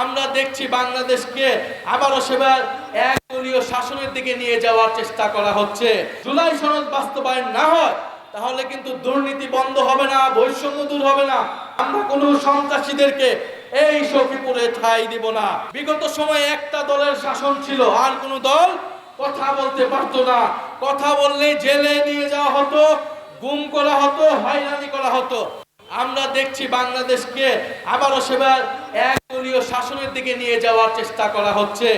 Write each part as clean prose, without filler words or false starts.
আমরা দেখছি বাংলাদেশকে আবারও সেবার একদলীয় শাসনের দিকে নিয়ে যাওয়ার চেষ্টা করা হচ্ছে। জুলাই সনদ বাস্তবায়ন না হয় তাহলে কিন্তু দুর্নীতি বন্ধ হবে না, বৈষম্য দূর হবে না। আমরা কোনো সন্ত্রাসীদেরকে এই সখীপুরে ঠাঁই দিব না। বিগত সময়ে একটা দলের শাসন ছিল, আর কোনো দল কথা বলতে পারতো না। কথা বললে জেলে নিয়ে যাওয়া হতো, গুম করা হতো, হয়রানি করা হতো। আমরা দেখছি বাংলাদেশকে আবারও সেবার একদলীয় শাসনের দিকে নিয়ে যাওয়ার চেষ্টা করা হচ্ছে।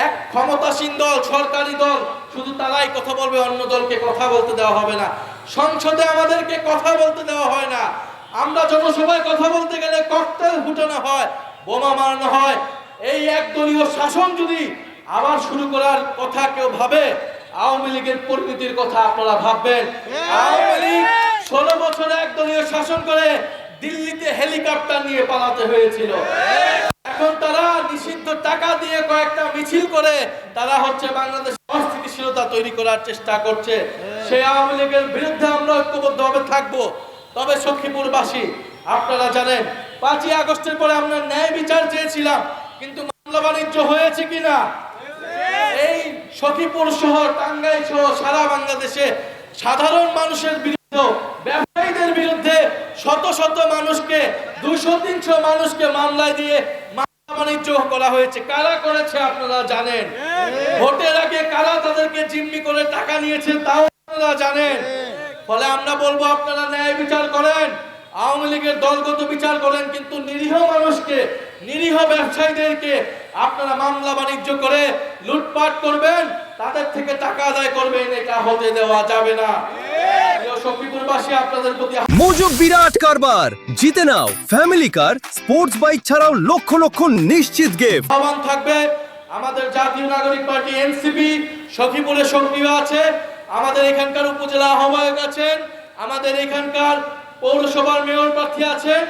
এক ক্ষমতাসীন দল, সরকারি দল, শুধু তারাই কথা বলবে, অন্য দলকে কথা বলতে দেওয়া হবে না। সংসদে আমাদেরকে কথা বলতে দেওয়া হয় না। আমরা জনসভায় কথা বলতে গেলে ককটেল ফুটানো হয়, বোমা মারানো হয়। এই একদলীয় শাসন যদি আবার শুরু করার কথা কেউ ভাবে, আওয়ামী লীগের পরিণতির কথা আপনারা ভাববেন। আওয়ামী লীগ 16 বছর একদলীয় শাসন করে দিল্লিতে হেলিকপ্টার নিয়ে পালাতে হয়েছিল। এখন তারা নিষিদ্ধ টাকা দিয়ে কয়েকটা মিছিল করে তারা হচ্ছে বাংলাদেশে অস্থিতিশীলতা তৈরি করার চেষ্টা করছে। সেই আওয়ামী লীগের বিরুদ্ধে আমরা ঐক্যবদ্ধভাবে থাকবো। তবে সখীপুরবাসী, আপনারা জানেন 5ই আগস্টের পরে আমরা ন্যায় বিচার চেয়েছিলাম, কিন্তু মামলা বাণিজ্য হয়েছে কিনা? এই সখীপুর শহর, টাঙ্গাইল সহ সারা বাংলাদেশে সাধারণ মানুষের বিরুদ্ধে, ব্যবসায়ীদের বিরুদ্ধে শত শত মানুষকে, 200-300 মানুষকে মামলা দিয়ে মামলা বাণিজ্য করা হয়েছে। কারা করেছে আপনারা জানেন। ভোটের আগে কারা তাদেরকে জিম্মি করে টাকা নিয়েছে তাও আপনারা জানেন। ফলে আমরা বলবো, আপনারা ন্যায় বিচার করেন, আওয়ামী লীগের দলগত বিচার করেন, কিন্তু নিরীহ মানুষকে, নিরীহ ব্যবসায়ীদেরকে আপনারা মামলা বাণিজ্য করে লুটপাট করবেন, তাদের থেকে টাকা আদায় করবেন, এটা হতে দেওয়া যাবে না। সখীপুরবাসী, আপনাদের প্রতি মোজো বিরাট কারবার, জিতে নাও ফ্যামিলি কার, স্পোর্টস বাইক ছাড়াও লক্ষ লক্ষ নিশ্চিত গিফট। আহ্বান থাকবে। আমাদের জাতীয় নাগরিক পার্টি এনসিপি সখীপুরে সক্রিয় আছে। আমাদের এখানকার উপজেলা আহ্বায়ক আছেন, আমাদের এখানকার পৌরসভার মেয়র প্রার্থী আছেন।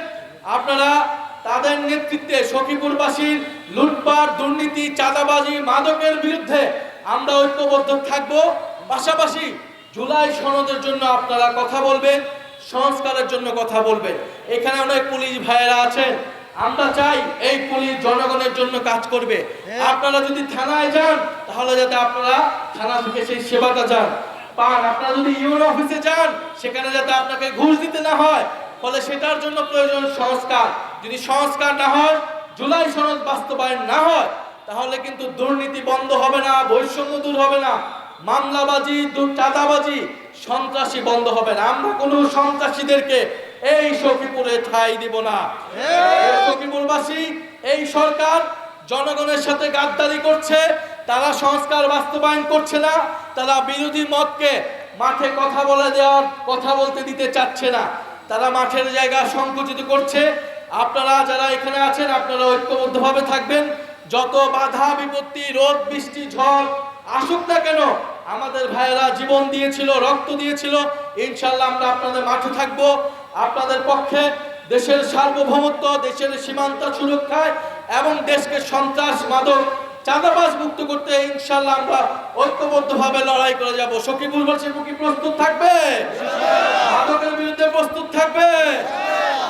আপনারা তাদের নেতৃত্বে সখীপুরবাসীর লুটপাট, দুর্নীতি, চাঁদাবাজি, মাদকের বিরুদ্ধে আমরা ঐক্যবদ্ধ থাকব। পাশাপাশি জুলাই সনদের জন্য আপনারা কথা বলবেন, সংস্কারের জন্য কথা বলবেন। এখানে অনেক পুলিশ ভাইয়েরা আছেন, আমরা চাই এই পুলিশ জনগণের জন্য কাজ করবে। আপনারা যদি থানায় যান, তাহলে যাতে আপনারা থানা থেকে সেই সেবাটা পান। আপনারা যদি ইউনো অফিসে যান, সেখানে যাতে আপনাকে ঘুষ দিতে না হয়। ফলে সেটার জন্য প্রয়োজন সংস্কার। যদি সংস্কার না হয়, জুলাই সনদ বাস্তবায়ন না হয়, তাহলে কিন্তু দুর্নীতি বন্ধ হবে না, বৈষম্য দূর হবে না, মামলাবাজি, চাঁদাবাজি, সন্ত্রাসী বন্ধ হবে না। আমরা কোনো সন্ত্রাসীদেরকে এই সখীপুরে ঠাঁই দিব না। সখীপুরবাসী, এই সরকার জনগণের সাথে গাদ্দারি করছে। তারা সংস্কার বাস্তবায়ন করছে না। তারা বিরোধী মতকে মাঠে কথা বলতে দিতে চাচ্ছে না। তারা মাঠের জায়গা সংকুচিত করছে। আপনারা যারা এখানে আছেন, আপনারা ঐক্যবদ্ধভাবে থাকবেন। যত বাধা বিপত্তি, রোদ বৃষ্টি ঝড় আসুক না কেন, আমাদের ভাইয়েরা জীবন দিয়েছিল, রক্ত দিয়েছিল। ইনশাআল্লাহ আমরা আপনাদের মাঠে থাকবো, আপনাদের পক্ষে। দেশের সার্বভৌমত্ব, দেশের সীমান্ত সুরক্ষায় এবং দেশকে সন্ত্রাস, মাদক, চাঁদাবাজ মুক্ত করতে ইনশাআল্লাহ আমরা ঐক্যবদ্ধভাবে লড়াই করে যাব। সখীপুরবাসী কি প্রস্তুত থাকবে? মাদকের বিরুদ্ধে প্রস্তুত থাকবে?